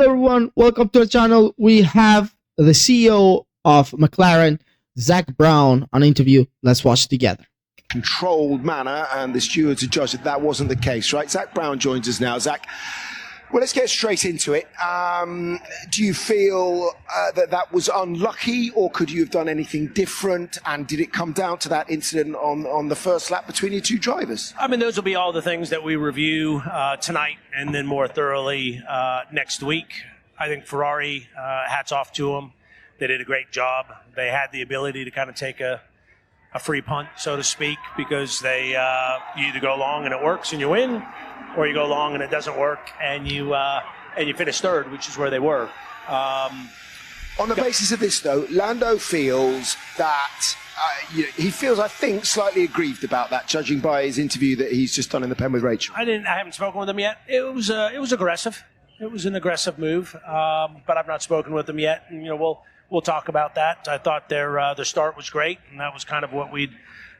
Hello everyone, welcome to the channel. We have the CEO of McLaren, Zak Brown, on interview. Let's watch together. Controlled manner, and the stewards have judged that wasn't the case, right? Zak Brown joins us now. Zak, well, let's get straight into it. Do you feel that was unlucky, or could you have done anything different? And did it come down to that incident on the first lap between your two drivers? I mean, those will be all the things that we review tonight and then more thoroughly next week. I think Ferrari, hats off to them. They did a great job. They had the ability to kind of take a free punt, so to speak, because they you either go long and it works and you win, or you go long and it doesn't work and you finish third, which is where they were. On the basis of this, though, Lando feels that he feels, I think, slightly aggrieved about that, judging by his interview that he's just done in the pen with Rachel. I haven't spoken with him yet. It was aggressive. It was an aggressive move, but I've not spoken with him yet. And, we'll talk about that. I thought their start was great, and that was kind of what we'd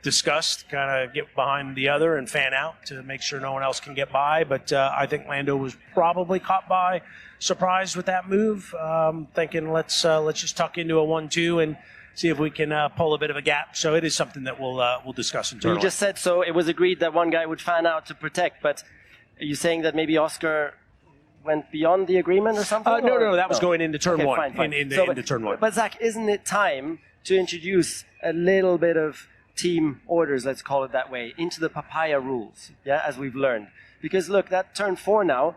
discussed, kind of get behind the other and fan out to make sure no one else can get by. But I think Lando was probably caught by surprise with that move, thinking let's just tuck into a 1-2 and see if we can pull a bit of a gap. So it is something that we'll discuss internally. You just said so. It was agreed that one guy would fan out to protect, but are you saying that maybe Oscar went beyond the agreement or something? No, that was going into turn one. Fine. Into turn one. But Zach, isn't it time to introduce a little bit of team orders, let's call it that way, into the papaya rules, as we've learned? Because look, that turn 4 now,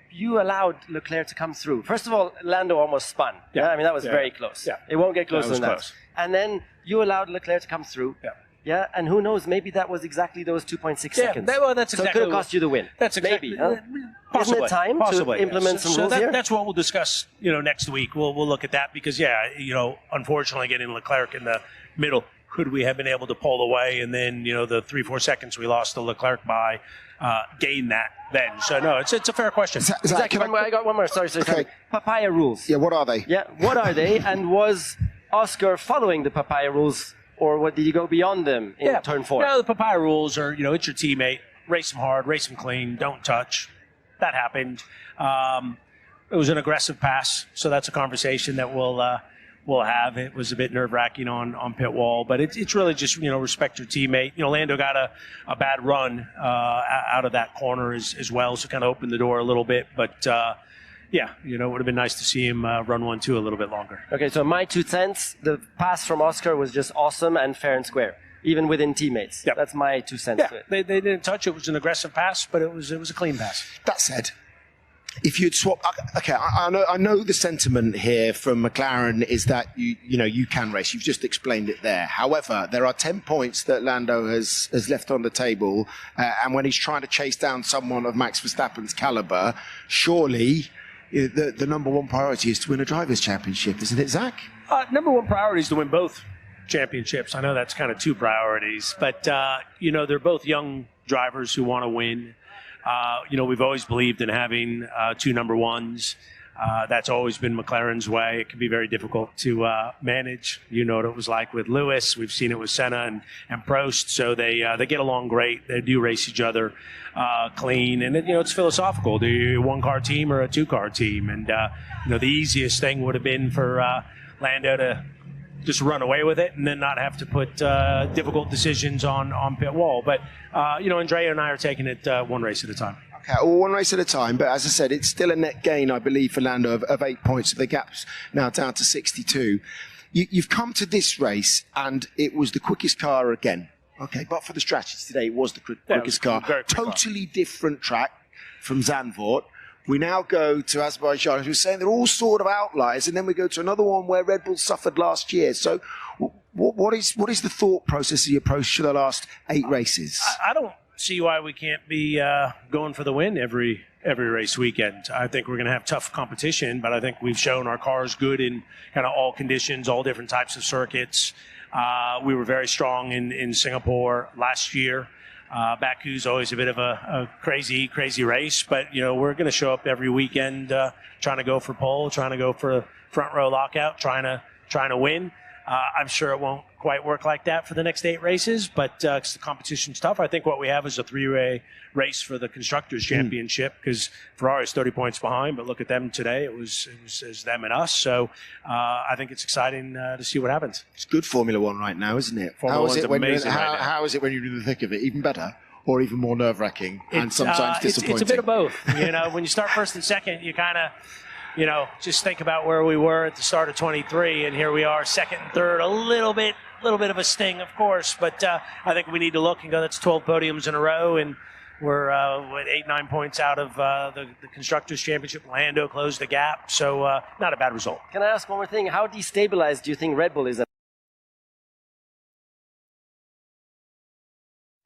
you allowed Leclerc to come through. First of all, Lando almost spun. I mean, that was very close. It won't get closer than that. Close. And then you allowed Leclerc to come through. And who knows, maybe that was exactly those 2.6 seconds. That's so exactly it could have cost you the win. That's exactly. Maybe, huh? Possibly. Isn't it time to implement some rules here? That's what we'll discuss, next week. We'll look at that because, unfortunately, getting Leclerc in the middle, could we have been able to pull away and then, the 3-4 seconds we lost to Leclerc by gain that then? So, no, it's a fair question. Zach, I got one more. Sorry. Okay. Papaya rules. Yeah, what are they? Yeah, what are they? And was Oscar following the papaya rules, or what, did he go beyond them in turn 4? No, the papaya rules are, it's your teammate. Race him hard, race him clean, don't touch. That happened. It was an aggressive pass, so that's a conversation that we'll have. It was a bit nerve-wracking on pit wall, but it's really just, respect your teammate. Lando got a bad run out of that corner as well, so kind of opened the door a little bit. But, it would have been nice to see him run 1-2 a little bit longer. Okay, so my 2 cents, the pass from Oscar was just awesome and fair and square, even within teammates. Yep. That's my 2 cents to it. They didn't touch. It was an aggressive pass, but it was a clean pass. That said, if you'd swap, okay, I know the sentiment here from McLaren is that you can race. You've just explained it there. However, there are 10 points that Lando has left on the table, and when he's trying to chase down someone of Max Verstappen's caliber, surely the number one priority is to win a drivers' championship, isn't it, Zach? Number one priority is to win both championships. I know that's kind of 2 priorities, but they're both young drivers who want to win. We've always believed in having 2 number ones. That's always been McLaren's way. It can be very difficult to manage. You know what it was like with Lewis. We've seen it with Senna and Prost. So they get along great. They do race each other clean. And, it's philosophical. Do you a 1-car team or a 2-car team? And, the easiest thing would have been for Lando to just run away with it and then not have to put difficult decisions on pit wall. But, Andrea and I are taking it 1 race at a time. Okay, well, 1 race at a time, but as I said, it's still a net gain, I believe, for Lando of 8 points. So the gap's now down to 62. You've come to this race, and it was the quickest car again. Okay, but for the strategy today, it was the quickest car. Totally different track from Zandvoort. We now go to Azerbaijan, as we were saying, they're all sort of outliers, and then we go to another one where Red Bull suffered last year. So what is the thought process of your approach to the last 8 races? I don't see why we can't be going for the win every race weekend. I think we're going to have tough competition, but I think we've shown our car's good in kind of all conditions, all different types of circuits. We were very strong in Singapore last year. Baku's always a bit of a crazy race, but we're going to show up every weekend trying to go for pole, trying to go for a front row lockout, trying to win. I'm sure it won't quite work like that for the next 8 races, but the competition's tough. I think what we have is a 3-way race for the Constructors' Championship, because Ferrari's 30 points behind, but look at them today. It was them and us. So I think it's exciting to see what happens. It's good Formula One right now, isn't it? Formula One's amazing right now. How is it when you're in the thick of it? Even better? Or even more nerve-wracking and sometimes disappointing? It's a bit of both. When you start first and second, you kind of, just think about where we were at the start of 23, and here we are, second and third, a little bit of a sting, of course, but I think we need to look and go, that's 12 podiums in a row, and we're 8-9 points out of the Constructors' Championship. Lando closed the gap, so not a bad result. Can I ask one more thing? How destabilized do you think Red Bull is at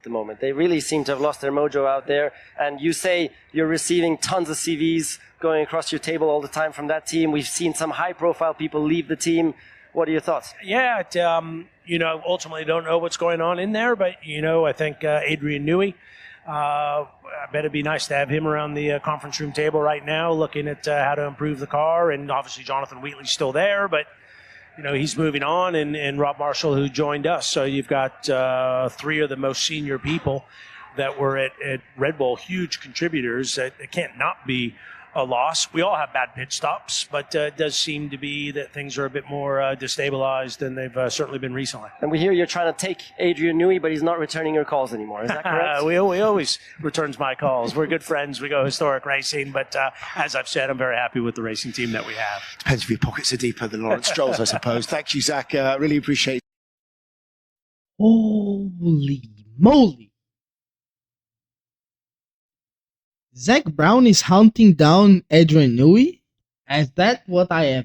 the moment? They really seem to have lost their mojo out there, and you say you're receiving tons of CVs going across your table all the time from that team. We've seen some high-profile people leave the team. What are your thoughts? Yeah, ultimately don't know what's going on in there, but, I think Adrian Newey, I bet it'd be nice to have him around the conference room table right now, looking at how to improve the car, and obviously Jonathan Wheatley's still there, but he's moving on, and Rob Marshall, who joined us. So you've got 3 of the most senior people that were at Red Bull, huge contributors. It can't not be a loss. We all have bad pit stops, but it does seem to be that things are a bit more destabilized than they've certainly been recently. And we hear you're trying to take Adrian Newey, but he's not returning your calls anymore. Is that correct? We always returns my calls. We're good friends. We go historic racing, but as I've said, I'm very happy with the racing team that we have. Depends if your pockets are deeper than Lawrence Stroll's, I suppose. Thank you, Zach. Really appreciate it. Holy moly. Zak Brown is hunting down Adrian Newey? Is that what I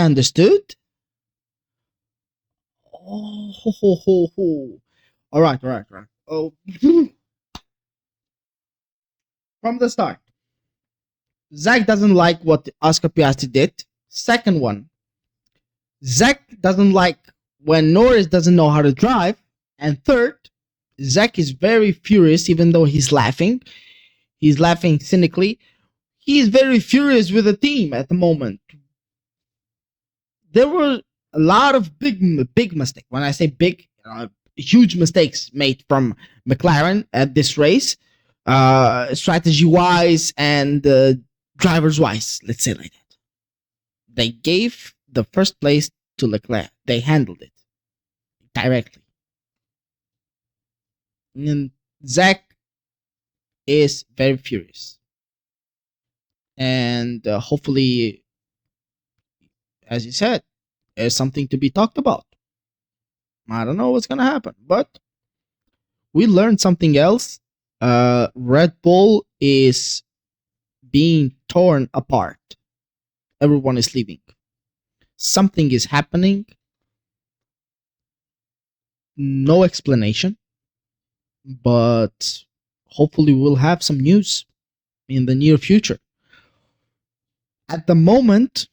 understood? Oh, ho, ho, ho, ho. All right. Oh. From the start, Zach doesn't like what Oscar Piastri did. Second one, Zach doesn't like when Norris doesn't know how to drive. And third, Zach is very furious, even though he's laughing. He's laughing cynically. He's very furious with the team at the moment. There were a lot of big mistakes. When I say big, huge mistakes made from McLaren at this race, strategy-wise and drivers-wise, let's say like that. They gave the first place to Leclerc. They handled it directly. And Zach is very furious, and hopefully, as you said, there's something to be talked about. I don't know what's gonna happen, but we learned something else. Red Bull is being torn apart. Everyone is leaving. Something is happening. No explanation, but hopefully we'll have some news in the near future. At the moment,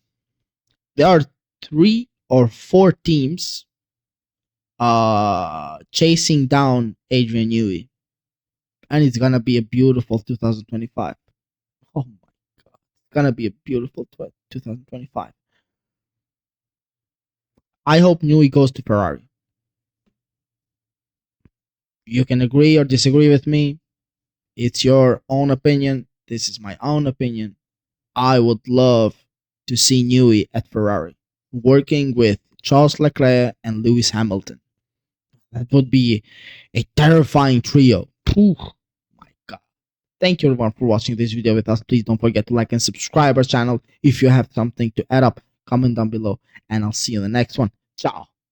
there are 3 or 4 teams chasing down Adrian Newey. And it's going to be a beautiful 2025. Oh my God. It's going to be a beautiful 2025. I hope Newey goes to Ferrari. You can agree or disagree with me. It's your own opinion. This is my own opinion. I would love to see Newey at Ferrari, working with Charles Leclerc and Lewis Hamilton. That would be a terrifying trio. Ooh, my God. Thank you everyone for watching this video with us. Please don't forget to like and subscribe our channel. If you have something to add up, comment down below, and I'll see you in the next one. Ciao.